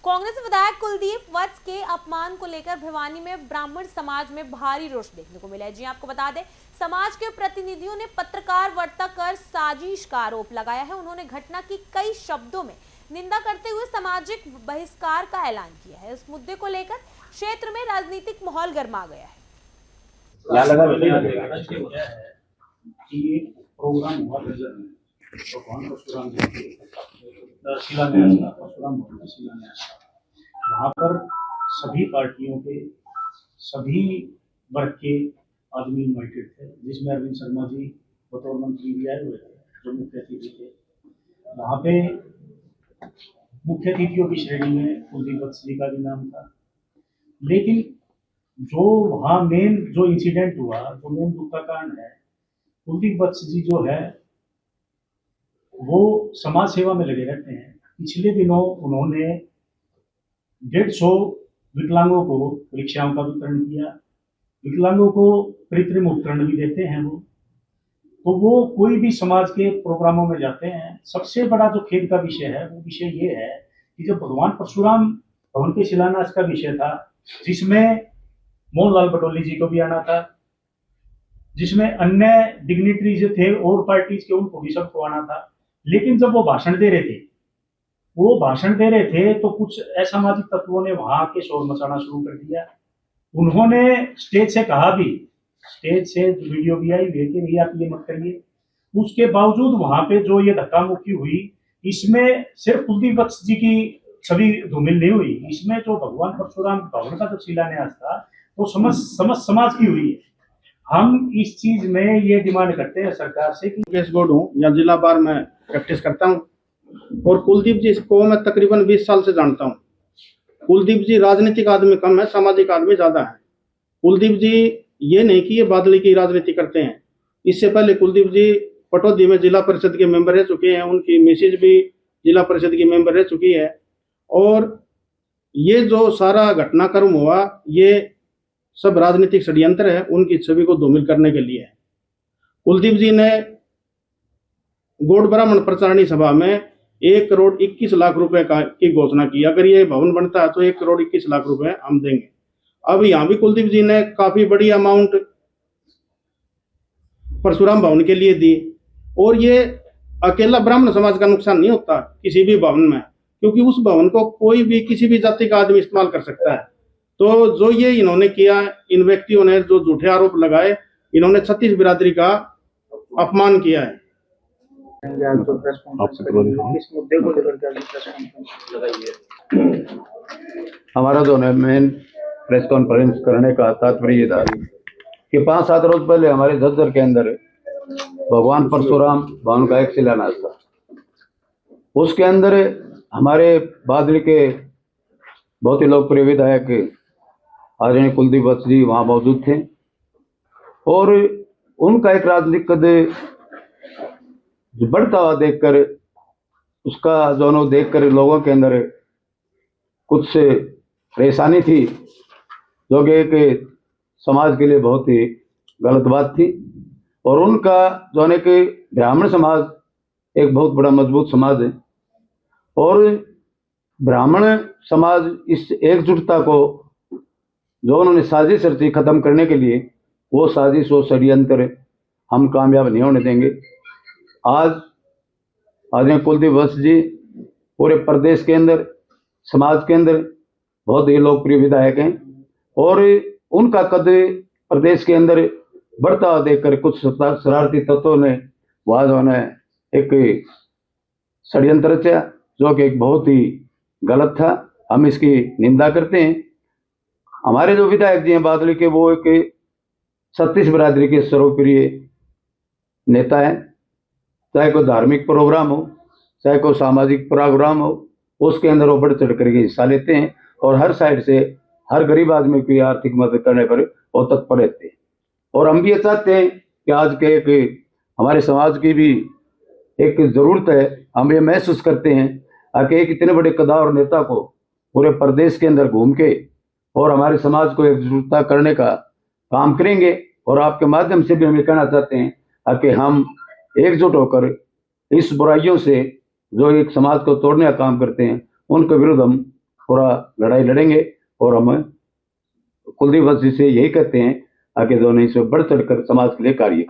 कांग्रेस विधायक कुलदीप वत्स के अपमान को लेकर भिवानी में ब्राह्मण समाज में भारी रोष देखने को मिला है। जी आपको बता दें, समाज के प्रतिनिधियों ने पत्रकार वार्ता कर साजिश का आरोप लगाया है। उन्होंने घटना की कई शब्दों में निंदा करते हुए सामाजिक बहिष्कार का ऐलान किया है। इस मुद्दे को लेकर क्षेत्र में राजनीतिक माहौल गर्मा गया है। वहाँ पर सभी पार्टियों के सभी वर्ग के आदमी इन्वाइटेड थे, जिसमें अरविंद शर्मा जी बतौर मंत्री भी आए हुए थे, जो मुख्य अतिथि थे। वहाँ पे मुख्य अतिथियों की श्रेणी में कुलदीप वत्स जी का भी नाम था। लेकिन जो वहाँ मेन जो इंसिडेंट हुआ, जो मेन दुख का कारण है, कुलदीप वत्स जी जो है वो समाज सेवा में लगे रहते हैं। पिछले दिनों उन्होंने 150 विकलांगों को परीक्षाओं का वितरण किया। विकलांगों को कृत्रिम उपकरण भी देते हैं तो वो कोई भी समाज के प्रोग्रामों में जाते हैं। सबसे बड़ा जो खेद का विषय है वो विषय ये है कि जब भगवान परशुराम भवन के शिलान्यास का विषय था, जिसमें मोहनलाल पटोले जी को भी आना था, जिसमें अन्य डिग्निटरीज थे और पार्टीज के, उनको भी सबको आना था, लेकिन जब वो भाषण दे रहे थे तो कुछ असामाजिक तत्वों ने वहां के शोर मचाना शुरू कर दिया। उन्होंने स्टेज से कहा भी, स्टेज से वीडियो भी आई हुई कि भैया आप ये मत करिए। उसके बावजूद वहां पे जो ये धक्का मुक्की हुई, इसमें सिर्फ कुलदीप वत्स जी की छवि धूमिल नहीं हुई, इसमें जो भगवान परशुराम भवन का जो शिलान्यास था वो समस्त समाज की हुई है। हम इस चीज में ये डिमांड करते हैं सरकार से कि केस बोर्ड हूँ या जिला बार में प्रैक्टिस करता हूँ और कुलदीप जी को मैं तकरीबन 20 साल से जानता हूँ। कुलदीप जी राजनीतिक आदमी कम है, सामाजिक आदमी ज्यादा है। कुलदीप जी ये नहीं कि ये बादली की राजनीति करते हैं। इससे पहले कुलदीप जी पटौदी में जिला परिषद के मेंबर रह चुके हैं, उनकी मिसेज भी जिला परिषद की मेंबर रह चुकी है। और ये जो सारा घटनाक्रम हुआ ये सब राजनीतिक षड्यंत्र है, उनकी छवि को धूमिल करने के लिए है। कुलदीप जी ने गौड़ ब्राह्मण प्रचारणी सभा में 1 करोड़ 21 लाख रुपए की घोषणा की। अगर ये भवन बनता है तो 1 करोड़ 21 लाख रुपए हम देंगे। अब यहाँ भी कुलदीप जी ने काफी बड़ी अमाउंट परशुराम भवन के लिए दी। और ये अकेला ब्राह्मण समाज का नुकसान नहीं होता किसी भी भवन में, क्योंकि उस भवन को कोई भी किसी भी जाति का आदमी इस्तेमाल कर सकता है। तो जो ये इन्होंने किया, इन व्यक्तियों ने जो झूठे आरोप लगाए, इन्होंने छत्तीस बिरादरी का अपमान किया है। हमारा जो है मेन प्रेस कॉन्फ्रेंस करने का तात्पर्य ये था कि 5-7 रोज पहले हमारे झज्जर के अंदर भगवान परशुराम भवन का एक शिलान्यास था। उसके अंदर हमारे बादल के बहुत ही लोकप्रिय विधायक आदरणीय कुलदीप वत्स जी वहाँ मौजूद थे और उनका एक राजनीतिक कद बढ़ता हुआ देखकर, उसका जो देखकर लोगों के अंदर कुछ परेशानी थी, जो कि एक समाज के लिए बहुत ही गलत बात थी। और उनका जो है कि ब्राह्मण समाज एक बहुत बड़ा मजबूत समाज है और ब्राह्मण समाज इस एकजुटता को जो उन्होंने साजिश रची खत्म करने के लिए, वो साजिश वो षड्यंत्र हम कामयाब नहीं होने देंगे। आज आदरणीय कुलदीप वत्स जी पूरे प्रदेश के अंदर, समाज के अंदर बहुत ही लोकप्रिय विधायक हैं और उनका कद प्रदेश के अंदर बढ़ता हुआ देखकर कुछ शरारती तत्वों ने वहाँ जो है एक षड्यंत्र रचा, जो कि एक बहुत ही गलत था। हम इसकी निंदा करते हैं। हमारे जो विधायक जी हैं बादली के, वो एक छत्तीस बिरादरी के सर्वप्रिय नेता है। चाहे कोई धार्मिक प्रोग्राम हो, चाहे कोई सामाजिक प्रोग्राम हो, उसके अंदर वो बढ़ चढ़ करके हिस्सा लेते हैं और हर साइड से हर गरीब आदमी की आर्थिक मदद करने पर वो तत्पर रहते हैं। और हम भी ये चाहते हैं कि आज के एक हमारे समाज की भी एक जरूरत है। हम ये महसूस करते हैं कि एक इतने बड़े कद्दावर नेता को पूरे प्रदेश के अंदर घूम के और हमारे समाज को एकजुटता करने का काम करेंगे। और आपके माध्यम से भी हम ये कहना चाहते हैं कि हम एकजुट होकर इस बुराइयों से जो एक समाज को तोड़ने का काम करते हैं, उनके विरुद्ध हम पूरा लड़ाई लड़ेंगे। और हम कुलदीप जी से यही कहते हैं आगे जो नहीं इसमें बढ़ चढ़कर समाज के लिए कार्य